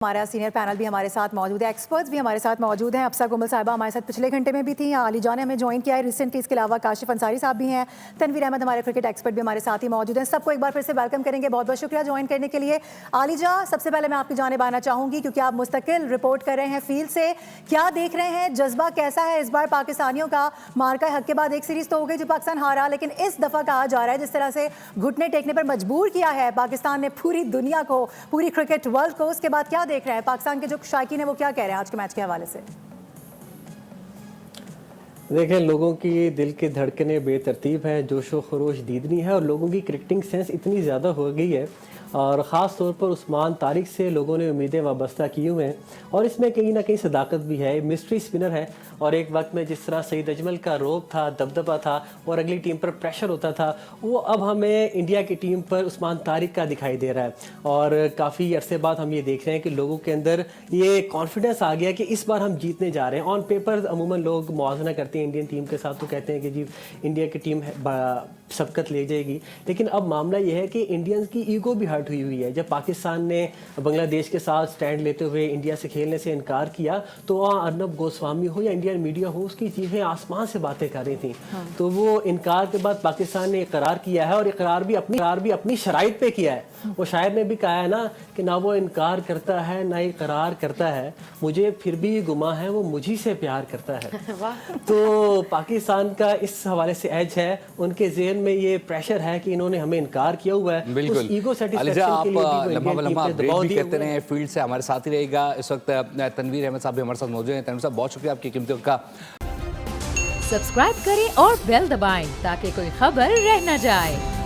हमारा senior panel भी हमारे साथ मौजूद है, एक्सपर्ट्स भी हमारे साथ मौजूद हैं। अफसा गुमल साहिबा हमारे साथ पिछले घंटे में भी थी, आली जान ने हमें ज्वाइन किया है रिसेंटली। इसके अलावा काशिफ अंसारी साहब भी हैं, तनवीर अहमद हमारे क्रिकेट एक्सपर्ट भी हमारे साथ ही मौजूद हैं। सबको एक बार फिर से वेलकम करेंगे, बहुत बहुत शुक्रिया ज्वाइन करने के लिए। आली जा, सबसे पहले मैं आपकी जानिब आना चाहूँगी क्योंकि आप मुस्तकिल रिपोर्ट कर रहे हैं फील्ड से। क्या देख रहे हैं, जज्बा कैसा है इस बार पाकिस्तानियों का? मार्का हक के बाद एक सीरीज़ तो हो गई जो पाकिस्तान हारा, लेकिन इस दफ़ा कहा जा रहा है जिस तरह से घुटने टेकने पर मजबूर किया है पाकिस्तान ने पूरी दुनिया को, पूरी क्रिकेट वर्ल्ड को, उसके बाद क्या देख रहे हैं पाकिस्तान के जो शायकीन है वो क्या कह रहे हैं आज के मैच के हवाले से? देखें, लोगों की दिल की धड़कनें बेतरतीब हैं, जोशो खरोश दीदनी है और लोगों की क्रिकेटिंग सेंस इतनी ज़्यादा हो गई है और ख़ास तौर पर उस्मान तारिक से लोगों ने उम्मीदें वाबस्ता की हुए हैं और इसमें कहीं ना कहीं सदाकत भी है। मिस्ट्री स्पिनर है और एक वक्त में जिस तरह सईद अजमल का रोब था, दबदबा था और अगली टीम पर प्रेशर होता था, वो अब हमें इंडिया की टीम पर उस्मान तारिक का दिखाई दे रहा है और काफ़ी अरसे बाद हम ये देख रहे हैं कि लोगों के अंदर ये कॉन्फिडेंस आ गया कि इस बार हम जीतने जा रहे हैं। ऑन पेपर अमूमन लोग मुआवजा करते हैं इंडियन टीम के साथ, तो कहते हैं कि जी इंडिया की टीम सबकत ले जाएगी, लेकिन अब मामला यह है कि इंडियंस की ईगो भी हर्ट हुई है। जब पाकिस्तान ने बांग्लादेश के साथ स्टैंड लेते हुए इंडिया से खेलने से इनकार किया तो वहाँ अर्नब गोस्वामी हो या इंडियन मीडिया हो, उसकी चीज़ें आसमान से बातें कर रही थी। तो वो इनकार के बाद पाकिस्तान ने इकरार किया है और इकरार भी अपनी शराइत पे किया है। वो शायर ने भी कहा है ना कि ना वो इनकार करता है ना इकरार करता है, मुझे फिर भी गुमा है वो मुझी से प्यार करता है। तो पाकिस्तान का इस हवाले से एज है, उनके ज़हन में ये प्रेशर है कि इन्होंने हमें इनकार किया हुआ है। बिल्कुल। ईगो अलीजा, आप लम्हा अपडेट भी करते रहे, फील्ड से हमारे साथ ही रहेगा। इस वक्त तनवीर अहमद साहब भी हमारे साथ मौजूद हैं। तनवीर साहब, बहुत शुक्रिया आपकी कीमती वक्त का। सब्सक्राइब करें और बेल दबाएं ताकि कोई खबर रह न जाए।